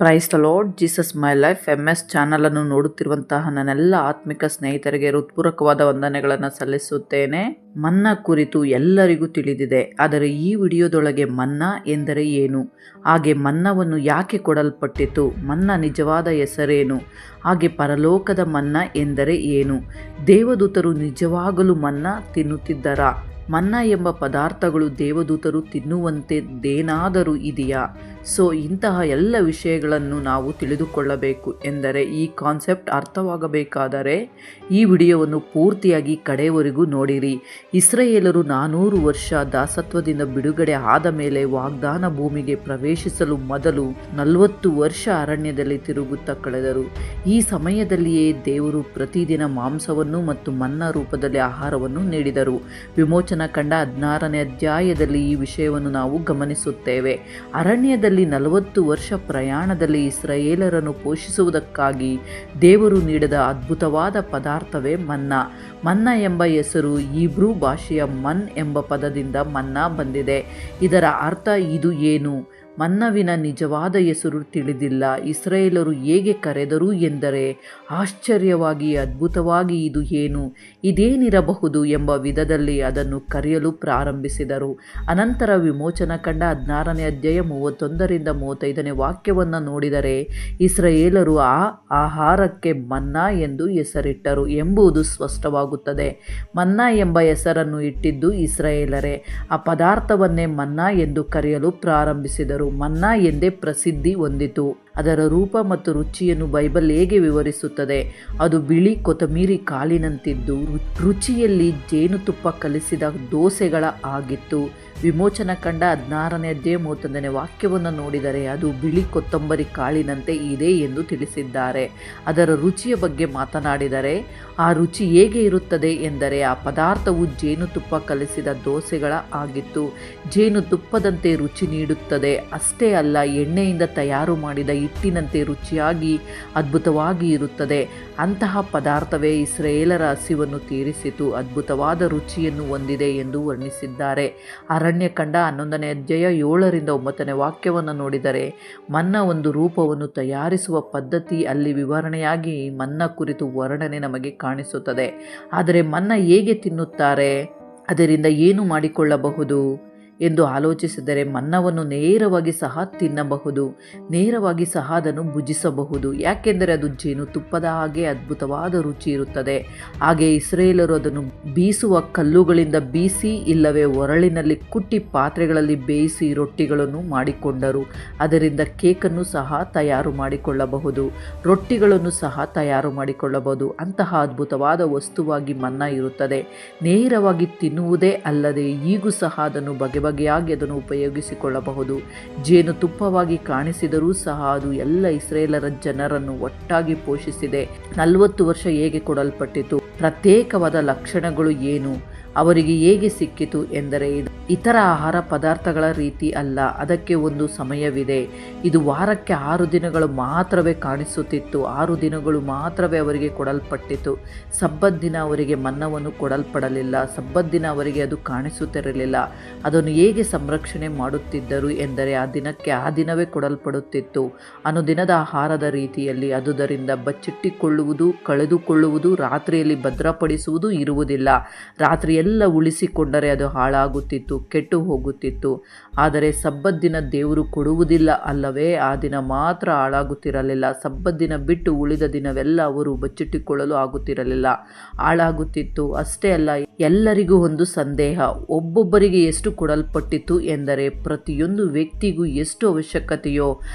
Praise the lord Jesus my life MS ಚಾನಲನ್ನು ನೋಡುತ್ತಿರುವಂತಹ ನನ್ನೆಲ್ಲ ಆತ್ಮಿಕ ಸ್ನೇಹಿತರಿಗೆ ಹೃತ್ಪೂರ್ವಕವಾದ ವಂದನೆಗಳನ್ನು ಸಲ್ಲಿಸುತ್ತೇನೆ. ಮನ್ನಾ ಕುರಿತು ಎಲ್ಲರಿಗೂ ತಿಳಿದಿದೆ, ಆದರೆ ಈ ವಿಡಿಯೋದೊಳಗೆ ಮನ್ನಾ ಎಂದರೆ ಏನು, ಹಾಗೆ ಮನ್ನಾವನ್ನು ಯಾಕೆ ಕೊಡಲ್ಪಟ್ಟಿತು, ಮನ್ನಾ ನಿಜವಾದ ಹೆಸರೇನು, ಹಾಗೆ ಪರಲೋಕದ ಮನ್ನಾ ಎಂದರೆ ಏನು, ದೇವದೂತರು ನಿಜವಾಗಲೂ ಮನ್ನಾ ತಿನ್ನುತ್ತಿದ್ದರಾ, ಮನ್ನಾ ಎಂಬ ಪದಾರ್ಥಗಳು ದೇವದೂತರು ತಿನ್ನುವಂತೆದ್ದೇನಾದರೂ ಇದೆಯಾ? ಇಂತಹ ಎಲ್ಲ ವಿಷಯಗಳನ್ನು ನಾವು ತಿಳಿದುಕೊಳ್ಳಬೇಕು ಎಂದರೆ, ಈ ಕಾನ್ಸೆಪ್ಟ್ ಅರ್ಥವಾಗಬೇಕಾದರೆ ಈ ವಿಡಿಯೋವನ್ನು ಪೂರ್ತಿಯಾಗಿ ಕಡೆಯವರೆಗೂ ನೋಡಿರಿ. ಇಸ್ರಾಯೇಲರು 400 ವರ್ಷ ದಾಸತ್ವದಿಂದ ಬಿಡುಗಡೆ ಆದ ಮೇಲೆ ವಾಗ್ದಾನ ಭೂಮಿಗೆ ಪ್ರವೇಶಿಸಲು ಮೊದಲು 40 ವರ್ಷ ಅರಣ್ಯದಲ್ಲಿ ತಿರುಗುತ್ತಾ ಕಳೆದರು. ಈ ಸಮಯದಲ್ಲಿಯೇ ದೇವರು ಪ್ರತಿದಿನ ಮಾಂಸವನ್ನು ಮತ್ತು ಮನ್ನಾ ರೂಪದಲ್ಲಿ ಆಹಾರವನ್ನು ನೀಡಿದರು. ವಿಮೋಚನಾ ಕಂಡ 16ನೇ ಅಧ್ಯಾಯದಲ್ಲಿ ಈ ವಿಷಯವನ್ನು ನಾವು ಗಮನಿಸುತ್ತೇವೆ. ಅರಣ್ಯದಲ್ಲಿ 40 ವರ್ಷ ಪ್ರಯಾಣದಲ್ಲಿ ಇಸ್ರಾಯೇಲರನ್ನು ಪೋಷಿಸುವುದಕ್ಕಾಗಿ ದೇವರು ನೀಡಿದ ಅದ್ಭುತವಾದ ಪದಾರ್ಥವೇ ಮನ್ನಾ. ಮನ್ನಾ ಎಂಬ ಹೆಸರು ಹೀಬ್ರೂ ಭಾಷೆಯ ಮನ್ ಎಂಬ ಪದದಿಂದ ಮನ್ನಾ ಬಂದಿದೆ. ಇದರ ಅರ್ಥ ಇದು ಏನು? ಮನ್ನಾವಿನ ನಿಜವಾದ ಹೆಸರು ತಿಳಿದಿಲ್ಲ. ಇಸ್ರಾಯೇಲರು ಹೇಗೆ ಕರೆದರು ಎಂದರೆ, ಆಶ್ಚರ್ಯವಾಗಿ ಅದ್ಭುತವಾಗಿ ಇದು ಏನು, ಇದೇನಿರಬಹುದು ಎಂಬ ವಿಧದಲ್ಲಿ ಅದನ್ನು ಕರೆಯಲು ಪ್ರಾರಂಭಿಸಿದರು. ಅನಂತರ ವಿಮೋಚನಾ ಕಂಡ 16ನೇ ಅಧ್ಯಾಯ 31ರಿಂದ 35ನೇ ವಾಕ್ಯವನ್ನು ನೋಡಿದರೆ, ಇಸ್ರಾಯೇಲರು ಆ ಆಹಾರಕ್ಕೆ ಮನ್ನಾ ಎಂದು ಹೆಸರಿಟ್ಟರು ಎಂಬುದು ಸ್ಪಷ್ಟವಾಗುತ್ತದೆ. ಮನ್ನಾ ಎಂಬ ಹೆಸರನ್ನು ಇಟ್ಟಿದ್ದು ಇಸ್ರಾಯೇಲರೇ. ಆ ಪದಾರ್ಥವನ್ನೇ ಮನ್ನಾ ಎಂದು ಕರೆಯಲು ಪ್ರಾರಂಭಿಸಿದರು. ಮನ್ನಾ ಎಂದೇ ಪ್ರಸಿದ್ಧಿ ಹೊಂದಿತು. ಅದರ ರೂಪ ಮತ್ತು ರುಚಿಯನ್ನು ಬೈಬಲ್ ಹೇಗೆ ವಿವರಿಸುತ್ತದೆ? ಅದು ಬಿಳಿ ಕೊತ್ತಂಬರಿ ಕಾಳಿನಂತಿದ್ದು ರುಚಿಯಲ್ಲಿ ಜೇನುತುಪ್ಪ ಕಲಿಸಿದ ದೋಸೆಗಳ ಆಗಿತ್ತು. ವಿಮೋಚನಾ ಕಂಡ 16ನೇ ಅಧ್ಯಾಯ 31ನೇ ವಾಕ್ಯವನ್ನು ನೋಡಿದರೆ, ಅದು ಬಿಳಿ ಕೊತ್ತಂಬರಿ ಕಾಳಿನಂತೆ ಇದೆ ಎಂದು ತಿಳಿಸಿದ್ದಾರೆ. ಅದರ ರುಚಿಯ ಬಗ್ಗೆ ಮಾತನಾಡಿದರೆ, ಆ ರುಚಿ ಹೇಗೆ ಇರುತ್ತದೆ ಎಂದರೆ, ಆ ಪದಾರ್ಥವು ಜೇನುತುಪ್ಪ ಕಲಿಸಿದ ದೋಸೆಗಳ ಆಗಿತ್ತು. ಜೇನುತುಪ್ಪದಂತೆ ರುಚಿ ನೀಡುತ್ತದೆ. ಅಷ್ಟೇ ಅಲ್ಲ, ಎಣ್ಣೆಯಿಂದ ತಯಾರು ಮಾಡಿದ ಹಿಟ್ಟಿನಂತೆ ರುಚಿಯಾಗಿ ಅದ್ಭುತವಾಗಿ ಇರುತ್ತದೆ. ಅಂತಹ ಪದಾರ್ಥವೇ ಇಸ್ರಾಯೇಲರ ಹಸಿವನ್ನು ತೀರಿಸಿತು, ಅದ್ಭುತವಾದ ರುಚಿಯನ್ನು ಹೊಂದಿದೆ ಎಂದು ವರ್ಣಿಸಿದ್ದಾರೆ. ಅರಣ್ಯಕಾಂಡ 11ನೇ ಅಧ್ಯಾಯ 7ರಿಂದ 9ನೇ ವಾಕ್ಯವನ್ನು ನೋಡಿದರೆ, ಮನ್ನಾ ಒಂದು ರೂಪವನ್ನು ತಯಾರಿಸುವ ಪದ್ಧತಿ ಅಲ್ಲಿ ವಿವರಣೆಯಾಗಿ ಮನ್ನಾ ಕುರಿತು ವರ್ಣನೆ ನಮಗೆ ಕಾಣಿಸುತ್ತದೆ. ಆದರೆ ಮನ್ನಾ ಹೇಗೆ ತಿನ್ನುತ್ತಾರೆ, ಅದರಿಂದ ಏನು ಮಾಡಿಕೊಳ್ಳಬಹುದು ಎಂದು ಆಲೋಚಿಸಿದರೆ, ಮನ್ನವನ್ನು ನೇರವಾಗಿ ಸಹ ತಿನ್ನಬಹುದು, ನೇರವಾಗಿ ಸಹ ಅದನ್ನು ಭುಜಿಸಬಹುದು. ಯಾಕೆಂದರೆ ಅದು ಜೇನುತುಪ್ಪದ ಹಾಗೆ ಅದ್ಭುತವಾದ ರುಚಿ ಇರುತ್ತದೆ. ಹಾಗೆ ಇಸ್ರಾಯೇಲರು ಅದನ್ನು ಬೀಸುವ ಕಲ್ಲುಗಳಿಂದ ಬೀಸಿ, ಇಲ್ಲವೇ ಒರಳಿನಲ್ಲಿ ಕುಟ್ಟಿ ಪಾತ್ರೆಗಳಲ್ಲಿ ಬೇಯಿಸಿ ರೊಟ್ಟಿಗಳನ್ನು ಮಾಡಿಕೊಂಡರು. ಅದರಿಂದ ಕೇಕನ್ನು ಸಹ ತಯಾರು ಮಾಡಿಕೊಳ್ಳಬಹುದು, ರೊಟ್ಟಿಗಳನ್ನು ಸಹ ತಯಾರು ಮಾಡಿಕೊಳ್ಳಬಹುದು. ಅಂತಹ ಅದ್ಭುತವಾದ ವಸ್ತುವಾಗಿ ಮನ್ನಾ ಇರುತ್ತದೆ. ನೇರವಾಗಿ ತಿನ್ನುವುದೇ ಅಲ್ಲದೆ ಈಗೂ ಸಹ ಅದನ್ನು ಬಗೆಯಾಗಿ ಅದನ್ನು ಉಪಯೋಗಿಸಿಕೊಳ್ಳಬಹುದು. ಜೇನುತುಪ್ಪವಾಗಿ ಕಾಣಿಸಿದರೂ ಸಹ ಅದು ಎಲ್ಲ ಇಸ್ರಾಯೇಲರ ಜನರನ್ನು ಒಟ್ಟಾಗಿ ಪೋಷಿಸಿದೆ. 40 ವರ್ಷ ಹೇಗೆ ಕೊಡಲ್ಪಟ್ಟಿತು? ಪ್ರತ್ಯೇಕವಾದ ಲಕ್ಷಣಗಳು ಏನು? ಅವರಿಗೆ ಹೇಗೆ ಸಿಕ್ಕಿತು ಎಂದರೆ, ಇತರ ಆಹಾರ ಪದಾರ್ಥಗಳ ರೀತಿ ಅಲ್ಲ. ಅದಕ್ಕೆ ಒಂದು ಸಮಯವಿದೆ. ಇದು ವಾರಕ್ಕೆ 6 ದಿನಗಳು ಮಾತ್ರವೇ ಕಾಣಿಸುತ್ತಿತ್ತು. 6 ದಿನಗಳು ಮಾತ್ರವೇ ಅವರಿಗೆ ಕೊಡಲ್ಪಟ್ಟಿತು. ಸಬ್ಬತ್ ದಿನ ಅವರಿಗೆ ಮನ್ನವನ್ನು ಕೊಡಲ್ಪಡಲಿಲ್ಲ. ಸಬ್ಬತ್ ದಿನ ಅವರಿಗೆ ಅದು ಕಾಣಿಸುತ್ತಿರಲಿಲ್ಲ. ಅದನ್ನು ಹೇಗೆ ಸಂರಕ್ಷಣೆ ಮಾಡುತ್ತಿದ್ದರು ಎಂದರೆ, ಆ ದಿನಕ್ಕೆ ಆ ದಿನವೇ ಕೊಡಲ್ಪಡುತ್ತಿತ್ತು. ಅನುದಿನದ ಆಹಾರದ ರೀತಿಯಲ್ಲಿ. ಆದುದರಿಂದ ಬಚ್ಚಿಟ್ಟುಕೊಳ್ಳುವುದು, ಕಳೆದುಕೊಳ್ಳುವುದು, ರಾತ್ರಿಯಲ್ಲಿ ಭದ್ರಪಡಿಸುವುದು ಇರುವುದಿಲ್ಲ. ರಾತ್ರಿಯೆಲ್ಲ ಉಳಿಸಿಕೊಂಡರೆ ಅದು ಹಾಳಾಗುತ್ತಿತ್ತು, ಕೆಟ್ಟು ಹೋಗುತ್ತಿತ್ತು. ಆದರೆ ಸಬ್ಬತ್ ದಿನ ದೇವರು ಕೊಡುವುದಿಲ್ಲ ಅಲ್ಲವೇ? ಆ ದಿನ ಮಾತ್ರ ಹಾಳಾಗುತ್ತಿರಲಿಲ್ಲ. ಸಬ್ಬತ್ ದಿನ ಬಿಟ್ಟು ಉಳಿದ ದಿನವೆಲ್ಲ ಅವರು ಬಚ್ಚಿಟ್ಟುಕೊಳ್ಳಲು ಆಗುತ್ತಿರಲಿಲ್ಲ, ಹಾಳಾಗುತ್ತಿತ್ತು. ಅಷ್ಟೇ ಅಲ್ಲ, ಎಲ್ಲರಿಗೂ ಒಂದು ಸಂದೇಹ. ಒಬ್ಬೊಬ್ಬರಿಗೆ ಎಷ್ಟು ಕೊಡಲ್ಪಟ್ಟಿತು ಎಂದರೆ, ಪ್ರತಿಯೊಂದು ವ್ಯಕ್ತಿಗೂ ಎಷ್ಟು ಅವಶ್ಯಕತೆಯೋ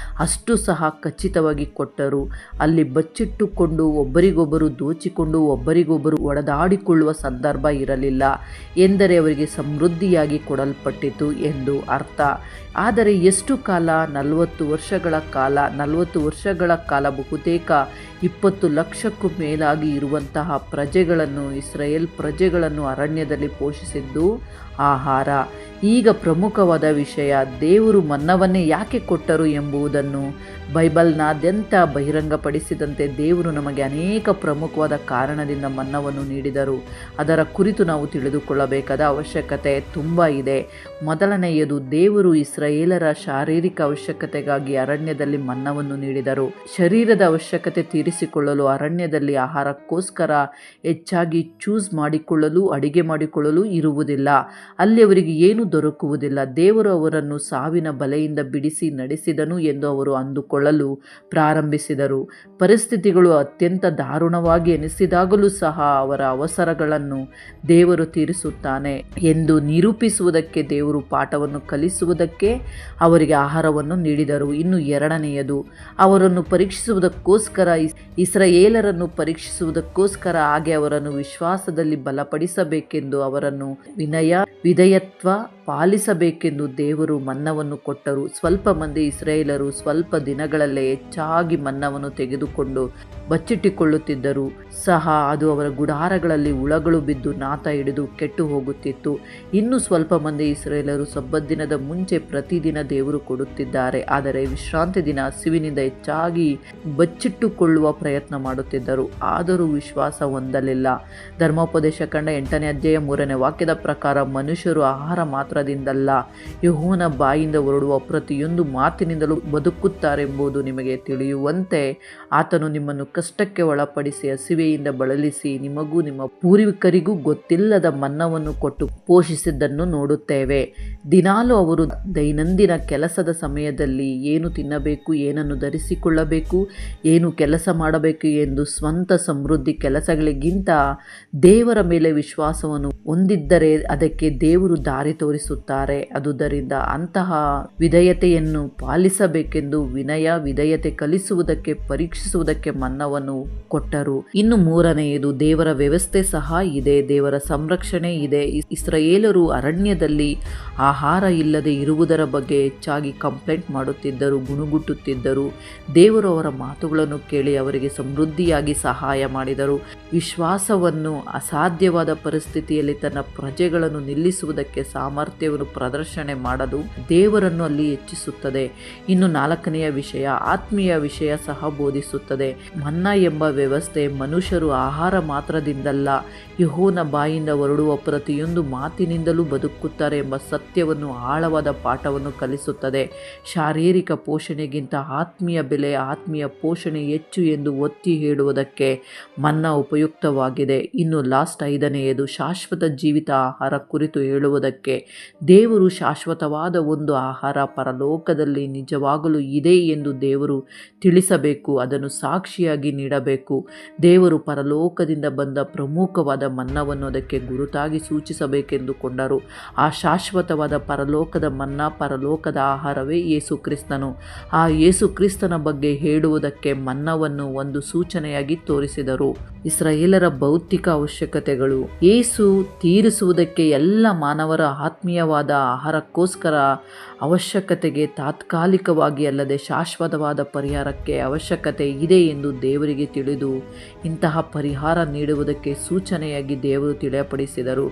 ಅಷ್ಟು ಸಹ ಖಚಿತವಾಗಿ ಕೊಟ್ಟರು. ಅಲ್ಲಿ ಬಚ್ಚಿಟ್ಟುಕೊಂಡು ಒಬ್ಬರಿಗೊಬ್ಬರು ದೋಚಿಕೊಂಡು ಒಬ್ಬರಿಗೊಬ್ಬರು ಒಡೆದಾಡಿಕೊಳ್ಳುವ ಸಂದರ್ಭ ಇರಲಿಲ್ಲ. ಎಂದರೆ ಅವರಿಗೆ ಸಮೃದ್ಧಿಯಾಗಿ ಕೊಡಲ್ಪಟ್ಟಿತು ಎಂದು ಅರ್ಥ. ಆದರೆ ಎಷ್ಟು ಕಾಲ? 40 ವರ್ಷಗಳ ಕಾಲ. 40 ವರ್ಷಗಳ ಕಾಲ ಬಹುತೇಕ 20 ಲಕ್ಷಕ್ಕೂ ಮೇಲಾಗಿ ಇರುವಂತಹ ಪ್ರಜೆಗಳನ್ನು, ಇಸ್ರಾಯೇಲ್ ಪ್ರಜೆಗಳನ್ನು ಅರಣ್ಯದಲ್ಲಿ ಪೋಷಿಸಿದ್ದು ಆಹಾರ. ಈಗ ಪ್ರಮುಖವಾದ ವಿಷಯ, ದೇವರು ಮನ್ನವನ್ನೇ ಯಾಕೆ ಕೊಟ್ಟರು ಎಂಬುದನ್ನು ಬೈಬಲ್ನಾದ್ಯಂತ ಬಹಿರಂಗಪಡಿಸಿದಂತೆ ದೇವರು ನಮಗೆ ಅನೇಕ ಪ್ರಮುಖವಾದ ಕಾರಣದಿಂದ ಮನ್ನವನ್ನು ನೀಡಿದರು. ಅದರ ಕುರಿತು ನಾವು ತಿಳಿದುಕೊಳ್ಳಬೇಕಾದ ಅವಶ್ಯಕತೆ ತುಂಬ ಇದೆ. ಮೊದಲನೆಯದು, ದೇವರು ಇಸ್ರಾಯೇಲರ ಶಾರೀರಿಕ ಅವಶ್ಯಕತೆಗಾಗಿ ಅರಣ್ಯದಲ್ಲಿ ಮನ್ನವನ್ನು ನೀಡಿದರು. ಶರೀರದ ಅವಶ್ಯಕತೆ ತೀರಿಸಿಕೊಳ್ಳಲು ಅರಣ್ಯದಲ್ಲಿ ಆಹಾರಕ್ಕೋಸ್ಕರ ಹೆಚ್ಚಾಗಿ ಅಡಿಗೆ ಮಾಡಿಕೊಳ್ಳಲು ಇರುವುದಿಲ್ಲ. ಅಲ್ಲಿ ಅವರಿಗೆ ಏನು ದೊರಕುವುದಿಲ್ಲ. ದೇವರು ಅವರನ್ನು ಸಾವಿನ ಬಲೆಯಿಂದ ಬಿಡಿಸಿ ನಡೆಸಿದನು ಎಂದು ಅವರು ಅಂದುಕೊಳ್ಳಲು ಪ್ರಾರಂಭಿಸಿದರು. ಪರಿಸ್ಥಿತಿಗಳು ಅತ್ಯಂತ ದಾರುಣವಾಗಿ ಎನಿಸಿದಾಗಲೂ ಸಹ ಅವರ ಅವಸರಗಳನ್ನು ದೇವರು ತೀರಿಸುತ್ತಾನೆ ಎಂದು ನಿರೂಪಿಸುವುದಕ್ಕೆ, ದೇವರು ಪಾಠವನ್ನು ಕಲಿಸುವುದಕ್ಕೆ ಅವರಿಗೆ ಆಹಾರವನ್ನು ನೀಡಿದರು. ಇನ್ನು ಎರಡನೆಯದು, ಅವರನ್ನು ಪರೀಕ್ಷಿಸುವುದಕ್ಕೋಸ್ಕರ, ಇಸ್ರಾಯೇಲರನ್ನು ಪರೀಕ್ಷಿಸುವುದಕ್ಕೋಸ್ಕರ, ಹಾಗೆ ಅವರನ್ನು ವಿಶ್ವಾಸದಲ್ಲಿ ಬಲಪಡಿಸಬೇಕೆಂದು, ಅವರನ್ನು ವಿಧೇಯತ್ವ ಪಾಲಿಸಬೇಕೆಂದು ದೇವರು ಮನ್ನವನ್ನು ಕೊಟ್ಟರು. ಸ್ವಲ್ಪ ಮಂದಿ ಇಸ್ರಾಯೇಲರು ಸ್ವಲ್ಪ ದಿನಗಳಲ್ಲೇ ಹೆಚ್ಚಾಗಿ ಮನ್ನವನ್ನು ತೆಗೆದುಕೊಂಡು ಬಚ್ಚಿಟ್ಟುಕೊಳ್ಳುತ್ತಿದ್ದರು ಸಹ ಅದು ಅವರ ಗುಡಾರಗಳಲ್ಲಿ ಹುಳಗಳು ಬಿದ್ದು ನಾತ ಹಿಡಿದು ಕೆಟ್ಟು ಹೋಗುತ್ತಿತ್ತು. ಇನ್ನು ಸ್ವಲ್ಪ ಮಂದಿ ಇಸ್ರಾಯೇಲರು ಸಬ್ಬತ್ ದಿನದ ಮುಂಚೆ ಪ್ರತಿದಿನ ದೇವರು ಕೊಡುತ್ತಿದ್ದಾರೆ, ಆದರೆ ವಿಶ್ರಾಂತಿ ದಿನ ಹಸಿವಿನಿಂದ ಹೆಚ್ಚಾಗಿ ಬಚ್ಚಿಟ್ಟುಕೊಳ್ಳುವ ಪ್ರಯತ್ನ ಮಾಡುತ್ತಿದ್ದರು, ಆದರೂ ವಿಶ್ವಾಸ ಹೊಂದಲಿಲ್ಲ. ಧರ್ಮೋಪದೇಶ ಕಂಡ 8ನೇ ಅಧ್ಯಾಯ 3ನೇ ವಾಕ್ಯದ ಪ್ರಕಾರ, ಮನುಷ್ಯರು ಆಹಾರ ಮಾತ್ರದಿಂದಲ್ಲ, ಯೆಹೋವನ ಬಾಯಿಂದ ಹೊರಡುವ ಪ್ರತಿಯೊಂದು ಮಾತಿನಿಂದಲೂ ಬದುಕುತ್ತಾರೆಂಬುದು ನಿಮಗೆ ತಿಳಿಯುವಂತೆ ಆತನು ನಿಮ್ಮನ್ನು ಕಷ್ಟಕ್ಕೆ ಒಳಪಡಿಸಿ ಹಸಿವೆಯಿಂದ ಬಳಲಿಸಿ ನಿಮಗೂ ನಿಮ್ಮ ಪೂರ್ವಿಕರಿಗೂ ಗೊತ್ತಿಲ್ಲದ ಮನ್ನವನ್ನು ಕೊಟ್ಟು ಪೋಷಿಸಿದ್ದನ್ನು ನೋಡುತ್ತೇವೆ. ದಿನಾಲೂ ಅವರು ದೈನಂದಿನ ಕೆಲಸದ ಸಮಯದಲ್ಲಿ ಏನು ತಿನ್ನಬೇಕು, ಏನನ್ನು ಧರಿಸಿಕೊಳ್ಳಬೇಕು, ಏನು ಕೆಲಸ ಮಾಡಬೇಕು ಎಂದು ಸ್ವಂತ ಸಮೃದ್ಧಿ ಕೆಲಸಗಳಿಗಿಂತ ದೇವರ ಮೇಲೆ ವಿಶ್ವಾಸವನ್ನು ಹೊಂದಿದ್ದರೆ ಅದಕ್ಕೆ ದೇವರು ದಾರಿ ತೋರಿಸುತ್ತಾರೆ. ಆದುದರಿಂದ ಅಂತಹ ವಿಧೇಯತೆಯನ್ನು ಪಾಲಿಸಬೇಕೆಂದು ವಿಧೇಯತೆ ಕಲಿಸುವುದಕ್ಕೆ, ಪರೀಕ್ಷಿಸುವುದಕ್ಕೆ ಮನ್ನವನ್ನು ಕೊಟ್ಟರು. ಇನ್ನು ಮೂರನೆಯದು, ದೇವರ ವ್ಯವಸ್ಥೆ ಸಹ ಇದೆ, ದೇವರ ಸಂರಕ್ಷಣೆ ಇದೆ. ಇಸ್ರಾಯೇಲರು ಅರಣ್ಯದಲ್ಲಿ ಆಹಾರ ಇಲ್ಲದೆ ಇರುವುದರ ಬಗ್ಗೆ ಹೆಚ್ಚಾಗಿ ಕಂಪ್ಲೇಂಟ್ ಮಾಡುತ್ತಿದ್ದರು, ಗುಣುಗುಟ್ಟುತ್ತಿದ್ದರು. ದೇವರು ಅವರ ಮಾತುಗಳನ್ನು ಕೇಳಿ ಅವರಿಗೆ ಸಮೃದ್ಧಿಯಾಗಿ ಸಹಾಯ ಮಾಡಿದರು. ವಿಶ್ವಾಸವನ್ನು ಅಸಾಧ್ಯವಾದ ಪರಿಸ್ಥಿತಿಯಲ್ಲಿ ತನ್ನ ಪ್ರಜೆಗಳನ್ನು ನಿಲ್ಲಿಸುವುದಕ್ಕೆ ಸಾಮರ್ಥ್ಯವನ್ನು ಪ್ರದರ್ಶನೆ ಮಾಡಲು ದೇವರನ್ನು ಅಲ್ಲಿ ಹೆಚ್ಚಿಸುತ್ತದೆ. ಇನ್ನು ನಾಲ್ಕನೆಯ ವಿಷಯ, ಆತ್ಮೀಯ ವಿಷಯ ಸಹ ಬೋಧಿಸುತ್ತದೆ. ಮನ್ನಾ ಎಂಬ ವ್ಯವಸ್ಥೆ ಮನುಷ್ಯರು ಆಹಾರ ಮಾತ್ರದಿಂದಲ್ಲ, ಯೆಹೋವನ ಬಾಯಿಂದ ಹೊರಡುವ ಪ್ರತಿಯೊಂದು ಮಾತಿನಿಂದಲೂ ಬದುಕುತ್ತಾರೆ ಎಂಬ ಸತ್ಯವನ್ನು, ಆಳವಾದ ಪಾಠವನ್ನು ಕಲಿಸುತ್ತದೆ. ಶಾರೀರಿಕ ಪೋಷಣೆಗಿಂತ ಆತ್ಮೀಯ ಬೆಲೆ, ಆತ್ಮೀಯ ಪೋಷಣೆ ಹೆಚ್ಚು ಎಂದು ಒತ್ತಿ ಹೇಳುವುದಕ್ಕೆ ಮನ್ನಾ ಉಪಯುಕ್ತವಾಗಿದೆ. ಇನ್ನು ಲಾಸ್ಟ್ 5ನೇಯದು, ಶಾಶ್ವತ ಜೀವಿತ ಆಹಾರ ಕುರಿತು ಹೇಳುವುದಕ್ಕೆ, ದೇವರು ಶಾಶ್ವತವಾದ ಒಂದು ಆಹಾರ ಪರಲೋಕದಲ್ಲಿ ನಿಜವಾಗಲೂ ಇದೆ ಎಂದು ದೇವರು ತಿಳಿಸಬೇಕು, ಅದನ್ನು ಸಾಕ್ಷಿಯಾಗಿ ನೀಡಬೇಕು. ದೇವರು ಪರಲೋಕದಿಂದ ಬಂದ ಪ್ರಮುಖವಾದ ಮನ್ನವನ್ನು ಅದಕ್ಕೆ ಗುರುತಾಗಿ ಸೂಚಿಸಬೇಕೆಂದುಕೊಂಡರು. ಆ ಶಾಶ್ವತವಾದ ಪರಲೋಕದ ಮನ್ನಾ, ಪರಲೋಕದ ಆಹಾರವೇ ಯೇಸು ಕ್ರಿಸ್ತನು. ಆ ಯೇಸು ಕ್ರಿಸ್ತನ ಬಗ್ಗೆ ಹೇಳುವುದಕ್ಕೆ ಮನ್ನವನ್ನು ಒಂದು ಸೂಚನೆಯಾಗಿ ತೋರಿಸಿದರು. ಇಸ್ರಾಯೇಲರ ಭೌತಿಕ ಅವಶ್ಯಕತೆಗಳು ಯೇಸು ತೀರಿಸುವುದಕ್ಕೆ ಎಲ್ಲ ಮಾನವರ ಆತ್ಮೀಯವಾದ ಆಹಾರಕ್ಕೋಸ್ಕರ ಅವಶ್ಯಕತೆಗೆ ತಾತ್ಕಾಲಿಕವಾಗಿ ಅಲ್ಲದೆ ಶಾಶ್ವತವಾದ ಪರಿಹಾರಕ್ಕೆ ಅವಶ್ಯಕತೆ ಇದೆ ಎಂದು ದೇವರಿಗೆ ತಿಳಿದು ಇಂತಹ ಪರಿಹಾರ ನೀಡುವುದಕ್ಕೆ ಸೂಚನೆಯಾಗಿ ದೇವರು ತಿಳಿಯಪಡಿಸಿದರು.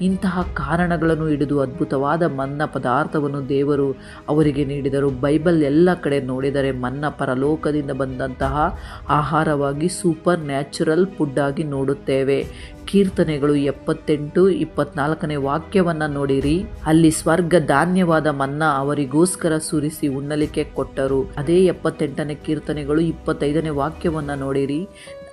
ಇಂತಹ ಕಾರಣಗಳನ್ನು ಹಿಡಿದು ಅದ್ಭುತವಾದ ಮನ್ನಾ ಪದಾರ್ಥವನ್ನು ದೇವರು ಅವರಿಗೆ ನೀಡಿದರು. ಬೈಬಲ್ ಎಲ್ಲ ಕಡೆ ನೋಡಿದರೆ ಮನ್ನಾ ಪರಲೋಕದಿಂದ ಬಂದಂತಹ ಆಹಾರವಾಗಿ, ಸೂಪರ್ ನ್ಯಾಚುರಲ್ ಫುಡ್ ಆಗಿ ನೋಡುತ್ತೇವೆ. ಕೀರ್ತನೆಗಳು 78:24 ವಾಕ್ಯವನ್ನು ನೋಡಿರಿ. ಅಲ್ಲಿ ಸ್ವರ್ಗ ಧಾನ್ಯವಾದ ಮನ್ನಾ ಅವರಿಗೋಸ್ಕರ ಸುರಿಸಿ ಉಣ್ಣಲಿಕ್ಕೆ ಕೊಟ್ಟರು. ಅದೇ 78ನೇ ಕೀರ್ತನೆಗಳು 25ನೇ ವಾಕ್ಯವನ್ನು ನೋಡಿರಿ.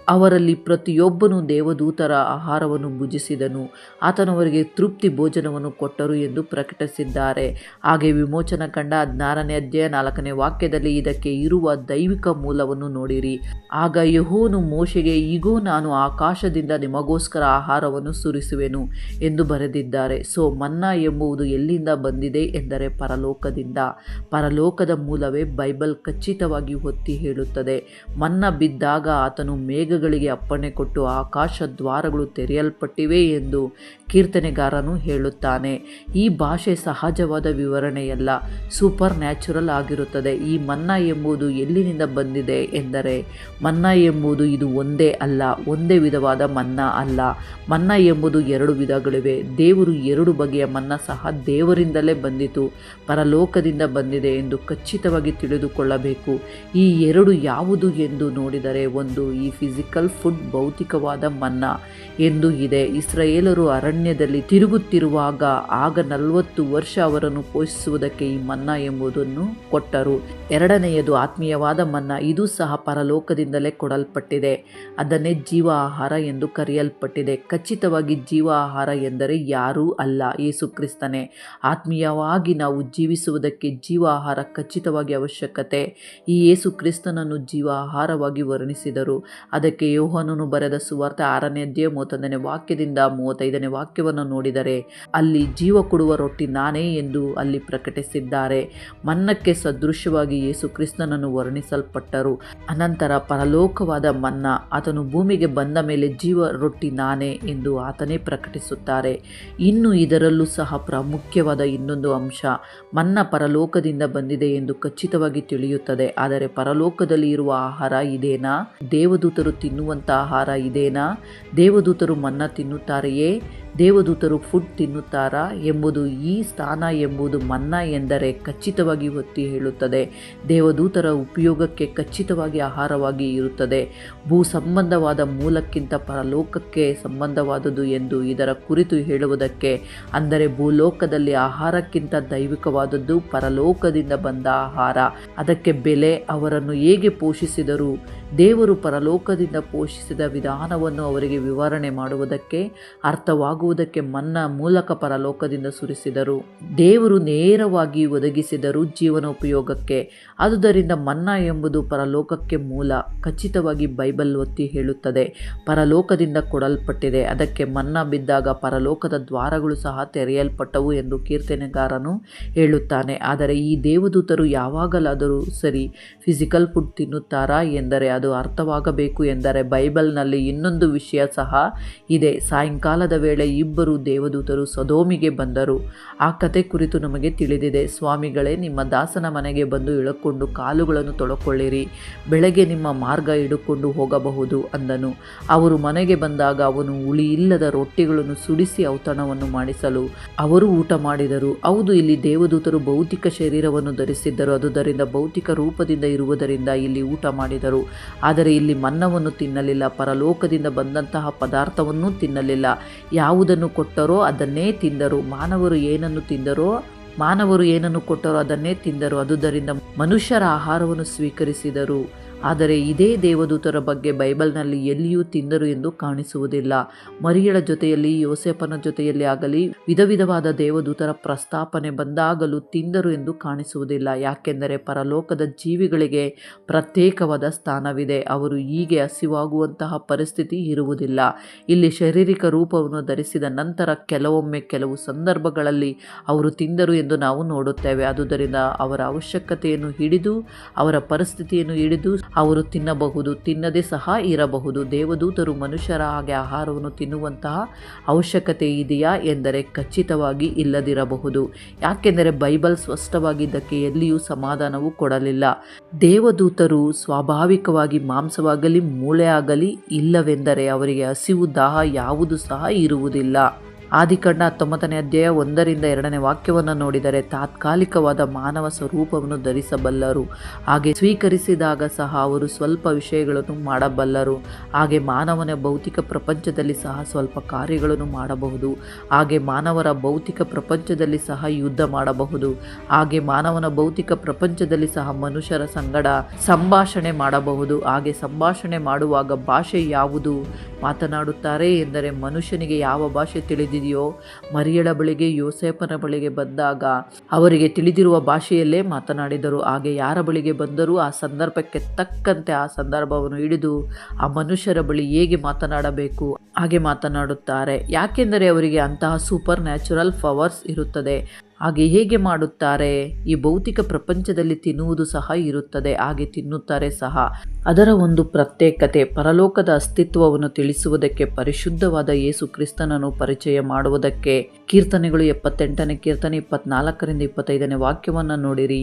ಅವರಲ್ಲಿ ಪ್ರತಿಯೊಬ್ಬನು ದೇವದೂತರ ಆಹಾರವನ್ನು ಭುಜಿಸಿದನು, ಆತನು ಅವರಿಗೆ ತೃಪ್ತಿ ಭೋಜನವನ್ನು ಕೊಟ್ಟರು ಎಂದು ಪ್ರಕಟಿಸಿದ್ದಾರೆ. ಹಾಗೆ ವಿಮೋಚನ ಕಂಡ 16ನೇ ಅಧ್ಯಾಯ 4ನೇ ವಾಕ್ಯದಲ್ಲಿ ಇದಕ್ಕೆ ಇರುವ ದೈವಿಕ ಮೂಲವನ್ನು ನೋಡಿರಿ. ಆಗ ಯೆಹೋವನು ಮೋಶೆಗೆ, ಇಗೋ ನಾನು ಆಕಾಶದಿಂದ ನಿಮಗೋಸ್ಕರ ಆಹಾರವನ್ನು ಸುರಿಸುವೆನು ಎಂದು ಬರೆದಿದ್ದಾರೆ. ಮನ್ನಾ ಎಂಬುದು ಎಲ್ಲಿಂದ ಬಂದಿದೆ ಎಂದರೆ ಪರಲೋಕದಿಂದ. ಪರಲೋಕದ ಮೂಲವೇ ಬೈಬಲ್ ಖಚಿತವಾಗಿ ಒತ್ತಿ ಹೇಳುತ್ತದೆ. ಮನ್ನಾ ಬಿದ್ದಾಗ ಆತನು ಮೇಘಗಳಿಗೆ ಅಪ್ಪಣೆ ಕೊಟ್ಟು ಆಕಾಶ ದ್ವಾರಗಳು ತೆರೆಯಲ್ಪಟ್ಟಿವೆ ಎಂದು ಕೀರ್ತನೆಗಾರನು ಹೇಳುತ್ತಾನೆ. ಈ ಭಾಷೆ ಸಹಜವಾದ ವಿವರಣೆಯಲ್ಲ, ಸೂಪರ್ ನ್ಯಾಚುರಲ್ ಆಗಿರುತ್ತದೆ. ಈ ಮನ್ನಾ ಎಂಬುದು ಎಲ್ಲಿನಿಂದ ಬಂದಿದೆ ಎಂದರೆ, ಮನ್ನಾ ಎಂಬುದು ಇದು ಒಂದೇ ಅಲ್ಲ, ಒಂದೇ ವಿಧವಾದ ಮನ್ನಾ ಅಲ್ಲ. ಮನ್ನಾ ಎಂಬುದು 2 ವಿಧಗಳಿವೆ. ದೇವರು 2 ಬಗೆಯ ಮನ್ನಾ ಸಹ ದೇವರಿಂದಲೇ ಬಂದಿತು, ಪರಲೋಕದಿಂದ ಬಂದಿದೆ ಎಂದು ಖಚಿತವಾಗಿ ತಿಳಿದುಕೊಳ್ಳಬೇಕು. ಈ 2 ಯಾವುದು ಎಂದು ನೋಡಿದರೆ, ಒಂದು ಈ ಫಿಸಿಕಲ್ ಫಿಸಿಕಲ್ ಫುಡ್, ಭೌತಿಕವಾದ ಮನ್ನಾ ಎಂದು ಇದೆ. ಇಸ್ರಾಯೇಲರು ಅರಣ್ಯದಲ್ಲಿ ತಿರುಗುತ್ತಿರುವಾಗ ಆಗ 40 ವರ್ಷ ಅವರನ್ನು ಪೋಷಿಸುವುದಕ್ಕೆ ಈ ಮನ್ನಾ ಎಂಬುದನ್ನು ಕೊಟ್ಟರು. ಎರಡನೆಯದು ಆತ್ಮೀಯವಾದ ಮನ್ನಾ. ಇದು ಸಹ ಪರಲೋಕದಿಂದಲೇ ಕೊಡಲ್ಪಟ್ಟಿದೆ. ಅದನ್ನೇ ಜೀವ ಆಹಾರ ಎಂದು ಕರೆಯಲ್ಪಟ್ಟಿದೆ. ಖಚಿತವಾಗಿ ಜೀವ ಆಹಾರ ಎಂದರೆ ಯಾರೂ ಅಲ್ಲ, ಯೇಸು ಕ್ರಿಸ್ತನೇ. ಆತ್ಮೀಯವಾಗಿ ನಾವು ಜೀವಿಸುವುದಕ್ಕೆ ಜೀವ ಆಹಾರ ಖಚಿತವಾಗಿ ಅವಶ್ಯಕತೆ. ಈ ಯೇಸು ಕ್ರಿಸ್ತನನ್ನು ಜೀವ ಆಹಾರವಾಗಿ ವರ್ಣಿಸಿದರು. ಅದಕ್ಕೆ ಯೋಹಾನನು ಬರೆದ ಸುವಾರ್ತೆ 6ನೇ ಅಧ್ಯಾಯ 31ನೇ ವಾಕ್ಯದಿಂದ 35ನೇ ವಾಕ್ಯವನ್ನು ನೋಡಿದರೆ ಅಲ್ಲಿ ಜೀವ ಕೊಡುವ ರೊಟ್ಟಿ ನಾನೇ ಎಂದು ಅಲ್ಲಿ ಪ್ರಕಟಿಸಿದ್ದಾರೆ. ಮನ್ನಕ್ಕೆ ಸದೃಶವಾಗಿ ಯೇಸು ಕ್ರಿಸ್ತನನ್ನು ವರ್ಣಿಸಲ್ಪಟ್ಟರು. ಅನಂತರ ಪರಲೋಕವಾದ ಮನ್ನಾ, ಆತನು ಭೂಮಿಗೆ ಬಂದ ಮೇಲೆ ಜೀವ ರೊಟ್ಟಿ ನಾನೇ ಎಂದು ಆತನೇ ಪ್ರಕಟಿಸುತ್ತಾರೆ. ಇನ್ನು ಇದರಲ್ಲೂ ಸಹ ಪ್ರಾಮುಖ್ಯವಾದ ಇನ್ನೊಂದು ಅಂಶ, ಮನ್ನಾ ಪರಲೋಕದಿಂದ ಬಂದಿದೆ ಎಂದು ಖಚಿತವಾಗಿ ತಿಳಿಯುತ್ತದೆ. ಆದರೆ ಪರಲೋಕದಲ್ಲಿ ಇರುವ ಆಹಾರ ಇದೇನಾ? ದೇವದೂತರು ತಿನ್ನುವಂಥ ಆಹಾರ ಇದೇನಾ? ದೇವದೂತರು ಮನ್ನಾ ತಿನ್ನುತ್ತಾರೆಯೇ? ದೇವದೂತರು ಫುಡ್ ತಿನ್ನುತ್ತಾರಾ ಎಂಬುದು, ಈ ಸ್ಥಾನ ಎಂಬುದು ಮನ್ನಾ ಎಂದರೆ ಖಚಿತವಾಗಿ ಒತ್ತಿ ಹೇಳುತ್ತದೆ. ದೇವದೂತರ ಉಪಯೋಗಕ್ಕೆ ಖಚಿತವಾಗಿ ಆಹಾರವಾಗಿ ಇರುತ್ತದೆ. ಭೂ ಸಂಬಂಧವಾದ ಮೂಲಕ್ಕಿಂತ ಪರಲೋಕಕ್ಕೆ ಸಂಬಂಧವಾದುದು ಎಂದು ಇದರ ಕುರಿತು ಹೇಳುವುದಕ್ಕೆ, ಅಂದರೆ ಭೂಲೋಕದಲ್ಲಿ ಆಹಾರಕ್ಕಿಂತ ದೈವಿಕವಾದದ್ದು ಪರಲೋಕದಿಂದ ಬಂದ ಆಹಾರ. ಅದಕ್ಕೆ ಬೆಲೆ, ಅವರನ್ನು ಹೇಗೆ ಪೋಷಿಸಿದರು, ದೇವರು ಪರಲೋಕದಿಂದ ಪೋಷಿಸಿದ ವಿಧಾನವನ್ನು ಅವರಿಗೆ ವಿವರಣೆ ಮಾಡುವುದಕ್ಕೆ, ಅರ್ಥವಾಗುವುದಕ್ಕೆ ಮನ್ನಾ ಮೂಲಕ ಪರಲೋಕದಿಂದ ಸುರಿಸಿದರು. ದೇವರು ನೇರವಾಗಿ ಒದಗಿಸಿದರು ಜೀವನೋಪಯೋಗಕ್ಕೆ. ಆದುದರಿಂದ ಮನ್ನಾ ಎಂಬುದು ಪರಲೋಕಕ್ಕೆ ಮೂಲ. ಖಚಿತವಾಗಿ ಬೈಬಲ್ ಒತ್ತಿ ಹೇಳುತ್ತದೆ, ಪರಲೋಕದಿಂದ ಕೊಡಲ್ಪಟ್ಟಿದೆ. ಅದಕ್ಕೆ ಮನ್ನಾ ಬಿದ್ದಾಗ ಪರಲೋಕದ ದ್ವಾರಗಳು ಸಹ ತೆರೆಯಲ್ಪಟ್ಟವು ಎಂದು ಕೀರ್ತನೆಗಾರನು ಹೇಳುತ್ತಾನೆ. ಆದರೆ ಈ ದೇವದೂತರು ಯಾವಾಗಲಾದರೂ ಸರಿ ಫಿಸಿಕಲ್ ಫುಡ್ ತಿನ್ನುತ್ತಾರಾ ಎಂದರೆ ಅದು ಅರ್ಥವಾಗಬೇಕು ಎಂದರೆ ಬೈಬಲ್ನಲ್ಲಿ ಇನ್ನೊಂದು ವಿಷಯ ಸಹ ಇದೆ. ಸಾಯಂಕಾಲದ ವೇಳೆ ಇಬ್ಬರು ದೇವದೂತರು ಸೊದೋಮಿಗೆ ಬಂದರು. ಆ ಕತೆ ಕುರಿತು ನಮಗೆ ತಿಳಿದಿದೆ. ಸ್ವಾಮಿಗಳೇ, ನಿಮ್ಮ ದಾಸನ ಮನೆಗೆ ಬಂದು ಇಳುಕೊಂಡು ಕಾಲುಗಳನ್ನು ತೊಳಕೊಳ್ಳಿರಿ, ಬೆಳಗ್ಗೆ ನಿಮ್ಮ ಮಾರ್ಗ ಹಿಡುಕೊಂಡು ಹೋಗಬಹುದು ಅಂದನು. ಅವರು ಮನೆಗೆ ಬಂದಾಗ ಅವನು ಹುಳಿಯಿಲ್ಲದ ರೊಟ್ಟಿಗಳನ್ನು ಸುಡಿಸಿ ಔತಣವನ್ನು ಮಾಡಿಸಲು ಅವರು ಊಟ ಮಾಡಿದರು. ಹೌದು, ಇಲ್ಲಿ ದೇವದೂತರು ಭೌತಿಕ ಶರೀರವನ್ನು ಧರಿಸಿದ್ದರು, ಆದುದರಿಂದ ಭೌತಿಕ ರೂಪದಿಂದ ಇರುವುದರಿಂದ ಇಲ್ಲಿ ಊಟ ಮಾಡಿದರು. ಆದರೆ ಇಲ್ಲಿ ಮನ್ನವನ್ನು ತಿನ್ನಲಿಲ್ಲ, ಪರಲೋಕದಿಂದ ಬಂದಂತಹ ಪದಾರ್ಥವನ್ನೂ ತಿನ್ನಲಿಲ್ಲ. ಯಾವುದನ್ನು ಕೊಟ್ಟರೋ ಅದನ್ನೇ ತಿಂದರು. ಮಾನವರು ಏನನ್ನು ಕೊಟ್ಟರೋ ಅದನ್ನೇ ತಿಂದರು. ಆದುದರಿಂದ ಮನುಷ್ಯರ ಆಹಾರವನ್ನು ಸ್ವೀಕರಿಸಿದರು. ಆದರೆ ಇದೇ ದೇವದೂತರ ಬಗ್ಗೆ ಬೈಬಲ್ನಲ್ಲಿ ಎಲ್ಲಿಯೂ ತಿಂದರು ಎಂದು ಕಾಣಿಸುವುದಿಲ್ಲ. ಮರಿಯಳ ಜೊತೆಯಲ್ಲಿ, ಯೋಸೇಫನ ಜೊತೆಯಲ್ಲಿ ಆಗಲಿ ವಿಧ ವಿಧವಾದ ದೇವದೂತರ ಪ್ರಸ್ತಾಪನೆ ಬಂದಾಗಲೂ ತಿಂದರು ಎಂದು ಕಾಣಿಸುವುದಿಲ್ಲ. ಯಾಕೆಂದರೆ ಪರಲೋಕದ ಜೀವಿಗಳಿಗೆ ಪ್ರತ್ಯೇಕವಾದ ಸ್ಥಾನವಿದೆ. ಅವರು ಹೀಗೆ ಹಸಿವಾಗುವಂತಹ ಪರಿಸ್ಥಿತಿ ಇರುವುದಿಲ್ಲ. ಇಲ್ಲಿ ಶಾರೀರಿಕ ರೂಪವನ್ನು ಧರಿಸಿದ ನಂತರ ಕೆಲವೊಮ್ಮೆ ಕೆಲವು ಸಂದರ್ಭಗಳಲ್ಲಿ ಅವರು ತಿಂದರು ಎಂದು ನಾವು ನೋಡುತ್ತೇವೆ. ಆದುದರಿಂದ ಅವರ ಅವಶ್ಯಕತೆಯನ್ನು ಹಿಡಿದು, ಅವರ ಪರಿಸ್ಥಿತಿಯನ್ನು ಹಿಡಿದು ಅವರು ತಿನ್ನಬಹುದು, ತಿನ್ನದೇ ಸಹ ಇರಬಹುದು. ದೇವದೂತರು ಮನುಷ್ಯರ ಹಾಗೆ ಆಹಾರವನ್ನು ತಿನ್ನುವಂತಹ ಅವಶ್ಯಕತೆ ಇದೆಯಾ ಎಂದರೆ ಖಚಿತವಾಗಿ ಇಲ್ಲದಿರಬಹುದು. ಯಾಕೆಂದರೆ ಬೈಬಲ್ ಸ್ಪಷ್ಟವಾಗಿ ಇದಕ್ಕೆ ಎಲ್ಲಿಯೂ ಸಮಾಧಾನವು ಕೊಡಲಿಲ್ಲ. ದೇವದೂತರು ಸ್ವಾಭಾವಿಕವಾಗಿ ಮಾಂಸವಾಗಲಿ ಮೂಳೆ ಆಗಲಿ ಇಲ್ಲವೆಂದರೆ ಅವರಿಗೆ ಹಸಿವು ದಾಹ ಯಾವುದು ಸಹ ಇರುವುದಿಲ್ಲ. ಆದಿಕಾಂಡ 19ನೇ ಅಧ್ಯಾಯ 1ರಿಂದ 2ನೇ ವಾಕ್ಯವನ್ನು ನೋಡಿದರೆ ತಾತ್ಕಾಲಿಕವಾದ ಮಾನವ ಸ್ವರೂಪವನ್ನು ಧರಿಸಬಲ್ಲರು. ಹಾಗೆ ಸ್ವೀಕರಿಸಿದಾಗ ಸಹ ಅವರು ಸ್ವಲ್ಪ ವಿಷಯಗಳನ್ನು ಮಾಡಬಲ್ಲರು. ಹಾಗೆ ಮಾನವನ ಭೌತಿಕ ಪ್ರಪಂಚದಲ್ಲಿ ಸಹ ಸ್ವಲ್ಪ ಕಾರ್ಯಗಳನ್ನು ಮಾಡಬಹುದು. ಹಾಗೆ ಮಾನವರ ಭೌತಿಕ ಪ್ರಪಂಚದಲ್ಲಿ ಸಹ ಯುದ್ಧ ಮಾಡಬಹುದು. ಹಾಗೆ ಮಾನವನ ಭೌತಿಕ ಪ್ರಪಂಚದಲ್ಲಿ ಸಹ ಮನುಷ್ಯರ ಸಂಗಡ ಸಂಭಾಷಣೆ ಮಾಡಬಹುದು. ಹಾಗೆ ಸಂಭಾಷಣೆ ಮಾಡುವಾಗ ಭಾಷೆ ಯಾವುದು ಮಾತನಾಡುತ್ತಾರೆ ಎಂದರೆ, ಮನುಷ್ಯನಿಗೆ ಯಾವ ಭಾಷೆ ತಿಳಿದಿದೆಯೋ, ಮರಿಯಳ ಬಳಿಗೆ ಯೋಸೇಫನ ಬಳಿಗೆ ಬಂದಾಗ ಅವರಿಗೆ ತಿಳಿದಿರುವ ಭಾಷೆಯಲ್ಲೇ ಮಾತನಾಡಿದರು. ಹಾಗೆ ಯಾರ ಬಳಿಗೆ ಬಂದರೂ ಆ ಸಂದರ್ಭಕ್ಕೆ ತಕ್ಕಂತೆ ಆ ಸಂದರ್ಭವನ್ನು ಹಿಡಿದು ಆ ಮನುಷ್ಯರ ಬಳಿ ಹೇಗೆ ಮಾತನಾಡಬೇಕು ಹಾಗೆ ಮಾತನಾಡುತ್ತಾರೆ. ಯಾಕೆಂದರೆ ಅವರಿಗೆ ಅಂತಹ ಸೂಪರ್ ನ್ಯಾಚುರಲ್ ಪವರ್ಸ್ ಇರುತ್ತದೆ. ಹಾಗೆ ಹೇಗೆ ಮಾಡುತ್ತಾರೆ? ಈ ಭೌತಿಕ ಪ್ರಪಂಚದಲ್ಲಿ ತಿನ್ನುವುದು ಸಹ ಇರುತ್ತದೆ, ಹಾಗೆ ತಿನ್ನುತ್ತಾರೆ ಸಹ. ಅದರ ಒಂದು ಪ್ರತ್ಯೇಕತೆ ಪರಲೋಕದ ಅಸ್ತಿತ್ವವನ್ನು ತಿಳಿಸುವುದಕ್ಕೆ, ಪರಿಶುದ್ಧವಾದ ಯೇಸು ಕ್ರಿಸ್ತನನ್ನು ಪರಿಚಯ ಮಾಡುವುದಕ್ಕೆ. ಕೀರ್ತನೆಗಳು 78ನೇ ಕೀರ್ತನೆ 24ರಿಂದ 25ನೇ ವಾಕ್ಯವನ್ನು ನೋಡಿರಿ.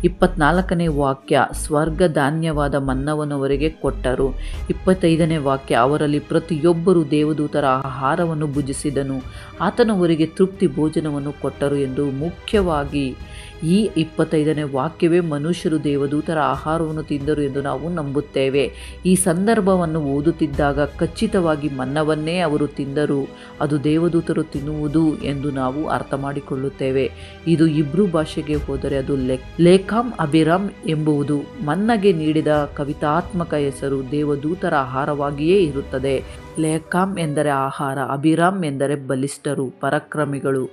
24ನೇ ವಾಕ್ಯ, ಸ್ವರ್ಗ ಧಾನ್ಯವಾದ ಮನ್ನವನ್ನು ಅವರಿಗೆ ಕೊಟ್ಟರು. 25ನೇ ವಾಕ್ಯ, ಅವರಲ್ಲಿ ಪ್ರತಿಯೊಬ್ಬರು ದೇವದೂತರ ಆಹಾರವನ್ನು ಭುಜಿಸಿದನು, ಆತನು ಅವರಿಗೆ ತೃಪ್ತಿ ಭೋಜನವನ್ನು ಕೊಟ್ಟರು ಎಂದು. ಮುಖ್ಯವಾಗಿ ಈ 25ನೇ ವಾಕ್ಯವೇ ಮನುಷ್ಯರು ದೇವದೂತರ ಆಹಾರವನ್ನು ತಿಂದರು ಎಂದು ನಾವು ನಂಬುತ್ತೇವೆ. ಈ ಸಂದರ್ಭವನ್ನು ಓದುತ್ತಿದ್ದಾಗ ಖಚಿತವಾಗಿ ಮನ್ನವನ್ನೇ ಅವರು ತಿಂದರು, ಅದು ದೇವದೂತರು ತಿನ್ನುವುದು ಎಂದು ನಾವು ಅರ್ಥ ಮಾಡಿಕೊಳ್ಳುತ್ತೇವೆ. ಇದು ಇಬ್ರೂ ಭಾಷೆಗೆ ಹೋದರೆ ಅದು ಲೇಕಾಮ್ ಅಬಿರಾಮ್ ಎಂಬುದು. ಮನ್ನಗೆ ನೀಡಿದ ಕವಿತಾತ್ಮಕ ಹೆಸರು ದೇವದೂತರ ಆಹಾರವಾಗಿಯೇ ಇರುತ್ತದೆ. ಲೇಕಾಮ್ ಎಂದರೆ ಆಹಾರ, ಅಬಿರಾಮ್ ಎಂದರೆ ಬಲಿಷ್ಠರು, ಪರಾಕ್ರಮಿಗಳು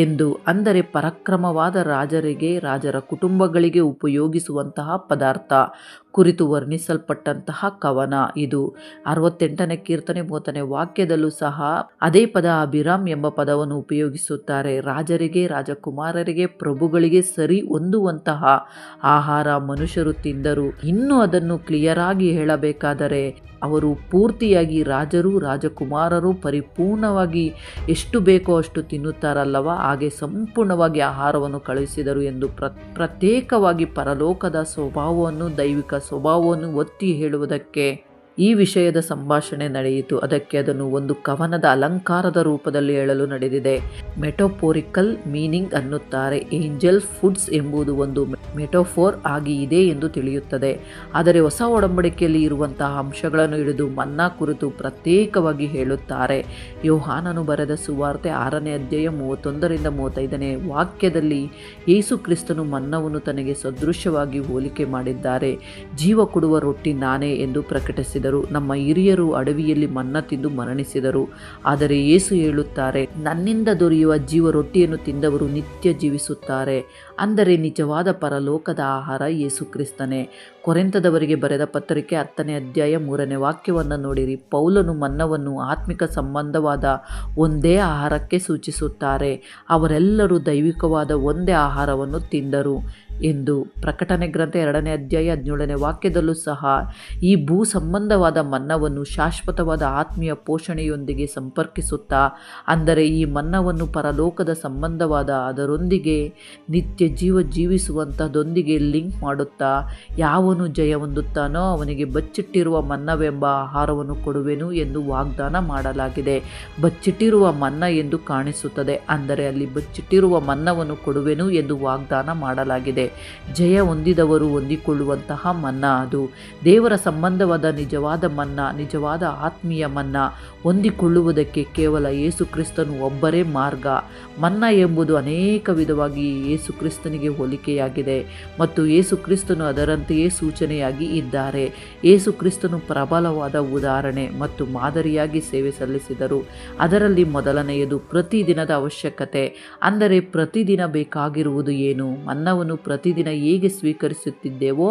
ಎಂದು. ಅಂದರೆ ಪರಾಕ್ರಮವಾದ ರಾಜರಿಗೆ, ರಾಜರ ಕುಟುಂಬಗಳಿಗೆ ಉಪಯೋಗಿಸುವಂತಹ ಪದಾರ್ಥ ಕುರಿತು ವರ್ಣಿಸಲ್ಪಟ್ಟಂತಹ ಕವನ ಇದು. 68ನೇ ಕೀರ್ತನೆ 30ನೇ ವಾಕ್ಯದಲ್ಲೂ ಸಹ ಅದೇ ಪದ ಅಬಿರಾಮ್ ಎಂಬ ಪದವನ್ನು ಉಪಯೋಗಿಸುತ್ತಾರೆ. ರಾಜರಿಗೆ, ರಾಜಕುಮಾರರಿಗೆ, ಪ್ರಭುಗಳಿಗೆ ಸರಿ ಹೊಂದುವಂತಹ ಆಹಾರ ಮನುಷ್ಯರು ತಿಂದರು. ಇನ್ನು ಅದನ್ನು ಕ್ಲಿಯರ್ ಆಗಿ ಹೇಳಬೇಕಾದರೆ ಅವರು ಪೂರ್ತಿಯಾಗಿ ರಾಜರು, ರಾಜಕುಮಾರರು ಪರಿಪೂರ್ಣವಾಗಿ ಎಷ್ಟು ಬೇಕೋ ಅಷ್ಟು ತಿನ್ನುತ್ತಾರಲ್ಲವ, ಹಾಗೆ ಸಂಪೂರ್ಣವಾಗಿ ಆಹಾರವನ್ನು ಕಳುಹಿಸಿದರು ಎಂದು ಪ್ರತ್ಯೇಕವಾಗಿ ಪರಲೋಕದ ಸ್ವಭಾವವನ್ನು, ದೈವಿಕ ಸ್ವಭಾವವನ್ನು ಒತ್ತಿ ಹೇಳುವುದಕ್ಕೆ ಈ ವಿಷಯದ ಸಂಭಾಷಣೆ ನಡೆಯಿತು. ಅದಕ್ಕೆ ಅದನ್ನು ಒಂದು ಕವನದ ಅಲಂಕಾರದ ರೂಪದಲ್ಲಿ ಹೇಳಲು ನಡೆದಿದೆ. ಮೆಟೋಫೋರಿಕಲ್ ಮೀನಿಂಗ್ ಅನ್ನುತ್ತಾರೆ. ಏಂಜಲ್ ಫುಡ್ಸ್ ಎಂಬುದು ಒಂದು ಮೆಟೋಫೋರ್ ಆಗಿ ಇದೆ ಎಂದು ತಿಳಿಯುತ್ತದೆ. ಆದರೆ ಹೊಸ ಒಡಂಬಡಿಕೆಯಲ್ಲಿ ಇರುವಂತಹ ಅಂಶಗಳನ್ನು ಹಿಡಿದು ಮನ್ನಾ ಕುರಿತು ಪ್ರತ್ಯೇಕವಾಗಿ ಹೇಳುತ್ತಾರೆ. ಯೋಹಾನನು ಬರೆದ ಸುವಾರ್ತೆ 6ನೇ ಅಧ್ಯಾಯ 31ರಿಂದ 35ನೇ ವಾಕ್ಯದಲ್ಲಿ ಯೇಸು ಕ್ರಿಸ್ತನು ಮನ್ನವನ್ನು ತನಗೆ ಸದೃಶವಾಗಿ ಹೋಲಿಕೆ ಮಾಡಿದ್ದಾರೆ. ಜೀವ ಕೊಡುವ ರೊಟ್ಟಿ ನಾನೇ ಎಂದು ಪ್ರಕಟಿಸಿದರು. ನಮ್ಮ ಹಿರಿಯರು ಅಡವಿಯಲ್ಲಿ ಮನ್ನ ತಿಂದು ಮರಣಿಸಿದರು. ಆದರೆ ಯೇಸು ಹೇಳುತ್ತಾರೆ, ನನ್ನಿಂದ ದೊರೆಯುವ ಜೀವ ರೊಟ್ಟಿಯನ್ನು ತಿಂದವರು ನಿತ್ಯ ಜೀವಿಸುತ್ತಾರೆ. ಅಂದರೆ ನಿಜವಾದ ಪರಲೋಕದ ಆಹಾರ ಯೇಸು ಕ್ರಿಸ್ತನೇ. ಕೊರಿಂಥದವರಿಗೆ ಬರೆದ ಪತ್ರಿಕೆ 10ನೇ ಅಧ್ಯಾಯ 3ನೇ ವಾಕ್ಯವನ್ನು ನೋಡಿರಿ. ಪೌಲನು ಮನ್ನವನ್ನು ಆತ್ಮಿಕ ಸಂಬಂಧವಾದ ಒಂದೇ ಆಹಾರಕ್ಕೆ ಸೂಚಿಸುತ್ತಾರೆ. ಅವರೆಲ್ಲರೂ ದೈವಿಕವಾದ ಒಂದೇ ಆಹಾರವನ್ನು ತಿಂದರು ಎಂದು. ಪ್ರಕಟಣೆ ಗ್ರಂಥ 2ನೇ ಅಧ್ಯಾಯ 17ನೇ ವಾಕ್ಯದಲ್ಲೂ ಸಹ ಈ ಭೂ ಸಂಬಂಧವಾದ ಮನ್ನವನ್ನು ಶಾಶ್ವತವಾದ ಆತ್ಮೀಯ ಪೋಷಣೆಯೊಂದಿಗೆ ಸಂಪರ್ಕಿಸುತ್ತಾ, ಅಂದರೆ ಈ ಮನ್ನವನ್ನು ಪರಲೋಕದ ಸಂಬಂಧವಾದ ಅದರೊಂದಿಗೆ ನಿತ್ಯ ಜೀವ ಜೀವಿಸುವಂಥದ್ದೊಂದಿಗೆ ಲಿಂಕ್ ಮಾಡುತ್ತಾ, ಯಾವನು ಜಯ ಹೊಂದುತ್ತಾನೋ ಅವನಿಗೆ ಬಚ್ಚಿಟ್ಟಿರುವ ಮನ್ನವೆಂಬ ಆಹಾರವನ್ನು ಕೊಡುವೆನು ಎಂದು ವಾಗ್ದಾನ ಮಾಡಲಾಗಿದೆ. ಬಚ್ಚಿಟ್ಟಿರುವ ಮನ್ನ ಎಂದು ಕಾಣಿಸುತ್ತದೆ, ಅಂದರೆ ಅಲ್ಲಿ ಬಚ್ಚಿಟ್ಟಿರುವ ಮನ್ನವನ್ನು ಕೊಡುವೆನು ಎಂದು ವಾಗ್ದಾನ ಮಾಡಲಾಗಿದೆ. ಜಯ ಹೊಂದಿದವರು ಹೊಂದಿಕೊಳ್ಳುವಂತಹ ಮನ್ನಾ ಅದು. ದೇವರ ಸಂಬಂಧವಾದ ನಿಜವಾದ ಮನ್ನಾ, ನಿಜವಾದ ಆತ್ಮೀಯ ಮನ್ನಾ ಹೊಂದಿಕೊಳ್ಳುವುದಕ್ಕೆ ಕೇವಲ ಯೇಸು ಕ್ರಿಸ್ತನು ಒಬ್ಬರೇ ಮಾರ್ಗ. ಮನ್ನಾ ಎಂಬುದು ಅನೇಕ ವಿಧವಾಗಿ ಯೇಸು ಕ್ರಿಸ್ತನಿಗೆ ಹೋಲಿಕೆಯಾಗಿದೆ ಮತ್ತು ಯೇಸು ಕ್ರಿಸ್ತನು ಅದರಂತೆಯೇ ಸೂಚನೆಯಾಗಿ ಇದ್ದಾರೆ. ಯೇಸು ಕ್ರಿಸ್ತನು ಪ್ರಬಲವಾದ ಉದಾಹರಣೆ ಮತ್ತು ಮಾದರಿಯಾಗಿ ಸೇವೆ ಸಲ್ಲಿಸಿದರು. ಅದರಲ್ಲಿ ಮೊದಲನೆಯದು ಪ್ರತಿದಿನದ ಅವಶ್ಯಕತೆ. ಅಂದರೆ ಪ್ರತಿದಿನ ಬೇಕಾಗಿರುವುದು ಏನು? ಮನ್ನವನ್ನು ಪ್ರತಿದಿನ ಹೇಗೆ ಸ್ವೀಕರಿಸುತ್ತಿದ್ದೇವೋ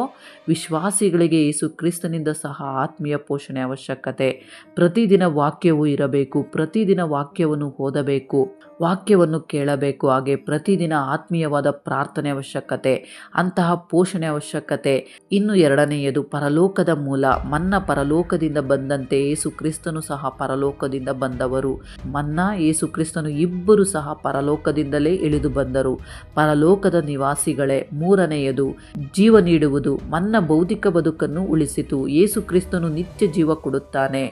ವಿಶ್ವಾಸಿಗಳಿಗೆ ಯೇಸು ಕ್ರಿಸ್ತನಿಂದ ಸಹ ಆತ್ಮೀಯ ಪೋಷಣೆ ಅವಶ್ಯಕತೆ. ಪ್ರತಿದಿನ ವಾಕ್ಯವು ಇರಬೇಕು, ಪ್ರತಿದಿನ ವಾಕ್ಯವನ್ನು ಓದಬೇಕು, ವಾಕ್ಯವನ್ನು ಕೇಳಬೇಕು. ಹಾಗೆ ಪ್ರತಿದಿನ ಆತ್ಮೀಯವಾದ ಪ್ರಾರ್ಥನೆ ಅವಶ್ಯಕತೆ, ಅಂತಹ ಪೋಷಣೆ ಅವಶ್ಯಕತೆ. ಇನ್ನು ಎರಡನೆಯದು ಪರಲೋಕದ ಮೂಲ. ಮನ್ನ ಪರಲೋಕದಿಂದ ಬಂದಂತೆ ಯೇಸು ಕ್ರಿಸ್ತನು ಸಹ ಪರಲೋಕದಿಂದ ಬಂದವರು. ಮನ್ನ ಯೇಸು ಕ್ರಿಸ್ತನು ಇಬ್ಬರು ಸಹ ಪರಲೋಕದಿಂದಲೇ ಇಳಿದು ಬಂದರು, ಪರಲೋಕದ ನಿವಾಸಿಗಳೇ. ಮೂರನೆಯದು ಜೀವ ನೀಡುವುದು. ಮನ್ನ ಭೌತಿಕ ಬದುಕನ್ನು ಉಳಿಸಿತು, ಯೇಸು ಕ್ರಿಸ್ತನು ನಿತ್ಯ ಜೀವ ಕೊಡುತ್ತಾನೆ.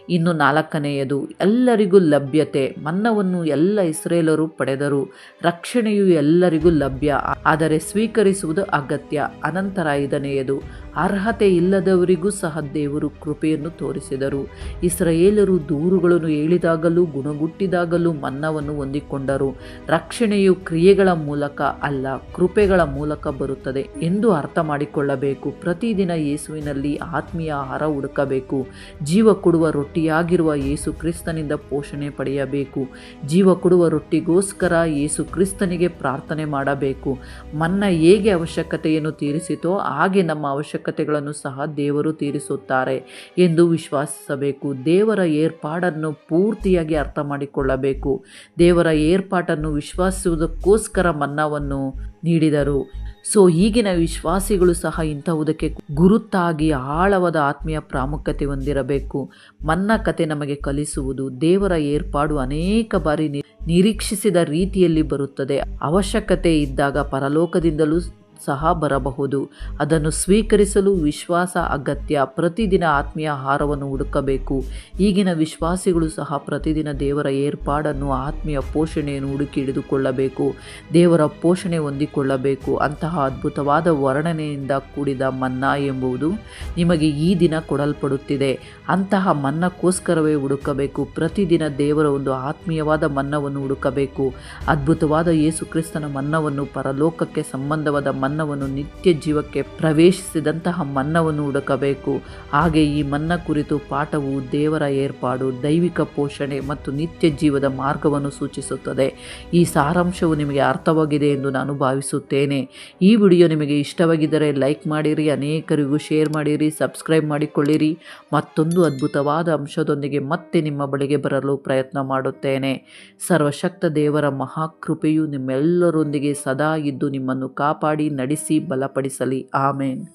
ಇನ್ನು ನಾಲ್ಕನೆಯದು ಎಲ್ಲರಿಗೂ ಲಭ್ಯತೆ. ಮನ್ನವನ್ನು ಎಲ್ಲ ಇಸ್ರೇಲರು ಪಡೆದರು. ರಕ್ಷಣೆಯು ಎಲ್ಲರಿಗೂ ಲಭ್ಯ, ಆದರೆ ಸ್ವೀಕರಿಸುವುದು ಅಗತ್ಯ. ಅನಂತರ ಐದನೆಯದು ಅರ್ಹತೆ ಇಲ್ಲದವರಿಗೂ ಸಹ ದೇವರು ಕೃಪೆಯನ್ನು ತೋರಿಸಿದರು. ಇಸ್ರಾಯೇಲರು ದೂರುಗಳನ್ನು ಹೇಳಿದಾಗಲೂ ಗುಣಗುಟ್ಟಿದಾಗಲೂ ಮನ್ನವನ್ನು ಹೊಂದಿಕೊಂಡರು. ರಕ್ಷಣೆಯು ಕ್ರಿಯೆಗಳ ಮೂಲಕ ಅಲ್ಲ, ಕೃಪೆಗಳ ಮೂಲಕ ಬರುತ್ತದೆ ಎಂದು ಅರ್ಥ ಮಾಡಿಕೊಳ್ಳಬೇಕು. ಪ್ರತಿದಿನ ಯೇಸುವಿನಲ್ಲಿ ಆತ್ಮೀಯ ಆಹಾರ ಹುಡುಕಬೇಕು. ಜೀವ ಕೊಡುವ ರೊಟ್ಟಿಯಾಗಿರುವ ಯೇಸು ಕ್ರಿಸ್ತನಿಂದ ಪೋಷಣೆ ಪಡೆಯಬೇಕು. ಜೀವ ಕೊಡುವ ರೊಟ್ಟಿಗೋಸ್ಕರ ಯೇಸು ಕ್ರಿಸ್ತನಿಗೆ ಪ್ರಾರ್ಥನೆ ಮಾಡಬೇಕು. ಮನ್ನ ಹೇಗೆ ಅವಶ್ಯಕತೆಯನ್ನು ತೀರಿಸಿತೋ ಹಾಗೆ ನಮ್ಮ ಅವಶ್ಯಕತೆಗಳನ್ನು ಸಹ ದೇವರು ತೀರಿಸುತ್ತಾರೆ ಎಂದು ವಿಶ್ವಾಸಿಸಬೇಕು. ದೇವರ ಏರ್ಪಾಡನ್ನು ಪೂರ್ತಿಯಾಗಿ ಅರ್ಥ ಮಾಡಿಕೊಳ್ಳಬೇಕು. ದೇವರ ಏರ್ಪಾಟನ್ನು ವಿಶ್ವಾಸಿಸುವುದಕ್ಕೋಸ್ಕರ ಮನ್ನವನ್ನು ನೀಡಿದರು. ಸೊ ಈಗಿನ ವಿಶ್ವಾಸಿಗಳು ಸಹ ಇಂತಹುದಕ್ಕೆ ಗುರುತಾಗಿ ಆಳವಾದ ಆತ್ಮೀಯ ಪ್ರಾಮುಖ್ಯತೆ ಹೊಂದಿರಬೇಕು. ಮನ್ನ ಕತೆ ನಮಗೆ ಕಲಿಸುವುದು ದೇವರ ಏರ್ಪಾಡು ಅನೇಕ ಬಾರಿ ನಿರೀಕ್ಷಿಸಿದ ರೀತಿಯಲ್ಲಿ ಬರುತ್ತದೆ. ಅವಶ್ಯಕತೆ ಇದ್ದಾಗ ಪರಲೋಕದಿಂದಲೂ ಸಹ ಬರಬಹುದು. ಅದನ್ನು ಸ್ವೀಕರಿಸಲು ವಿಶ್ವಾಸ ಅಗತ್ಯ. ಪ್ರತಿದಿನ ಆತ್ಮೀಯ ಆಹಾರವನ್ನು ಹುಡುಕಬೇಕು. ಈಗಿನ ವಿಶ್ವಾಸಿಗಳು ಸಹ ಪ್ರತಿದಿನ ದೇವರ ಏರ್ಪಾಡನ್ನು, ಆತ್ಮೀಯ ಪೋಷಣೆಯನ್ನು ಹುಡುಕಿ ಹಿಡಿದುಕೊಳ್ಳಬೇಕು. ದೇವರ ಪೋಷಣೆ ಹೊಂದಿಕೊಳ್ಳಬೇಕು. ಅಂತಹ ಅದ್ಭುತವಾದ ವರ್ಣನೆಯಿಂದ ಕೂಡಿದ ಮನ್ನಾ ಎಂಬುದು ನಿಮಗೆ ಈ ದಿನ ಕೊಡಲ್ಪಡುತ್ತಿದೆ. ಅಂತಹ ಮನ್ನಕ್ಕೋಸ್ಕರವೇ ಹುಡುಕಬೇಕು. ಪ್ರತಿದಿನ ದೇವರ ಒಂದು ಆತ್ಮೀಯವಾದ ಮನ್ನವನ್ನು ಹುಡುಕಬೇಕು. ಅದ್ಭುತವಾದ ಯೇಸು ಕ್ರಿಸ್ತನ ಮನ್ನವನ್ನು, ಪರಲೋಕಕ್ಕೆ ಸಂಬಂಧವಾದ ಮನ್ನವನ್ನು, ನಿತ್ಯ ಜೀವಕ್ಕೆ ಪ್ರವೇಶಿಸಿದಂತಹ ಮನ್ನವನ್ನು ಹುಡುಕಬೇಕು. ಹಾಗೆ ಈ ಮನ್ನ ಕುರಿತು ಪಾಠವು ದೇವರ ಏರ್ಪಾಡು, ದೈವಿಕ ಪೋಷಣೆ ಮತ್ತು ನಿತ್ಯ ಜೀವದ ಮಾರ್ಗವನ್ನು ಸೂಚಿಸುತ್ತದೆ. ಈ ಸಾರಾಂಶವು ನಿಮಗೆ ಅರ್ಥವಾಗಿದೆ ಎಂದು ನಾನು ಭಾವಿಸುತ್ತೇನೆ. ಈ ವಿಡಿಯೋ ನಿಮಗೆ ಇಷ್ಟವಾಗಿದ್ದರೆ ಲೈಕ್ ಮಾಡಿರಿ, ಅನೇಕರಿಗೂ ಶೇರ್ ಮಾಡಿರಿ, ಸಬ್ಸ್ಕ್ರೈಬ್ ಮಾಡಿಕೊಳ್ಳಿರಿ. ಮತ್ತೊಂದು ಅದ್ಭುತವಾದ ಅಂಶದೊಂದಿಗೆ ಮತ್ತೆ ನಿಮ್ಮ ಬಳಿಗೆ ಬರಲು ಪ್ರಯತ್ನ ಮಾಡುತ್ತೇನೆ. ಸರ್ವಶಕ್ತ ದೇವರ ಮಹಾಕೃಪೆಯು ನಿಮ್ಮೆಲ್ಲರೊಂದಿಗೆ ಸದಾ ಇದ್ದು ನಿಮ್ಮನ್ನು ಕಾಪಾಡಿ ನಡೆಸಿ ಬಲಪಡಿಸಲಿ. ಆಮೇನ್.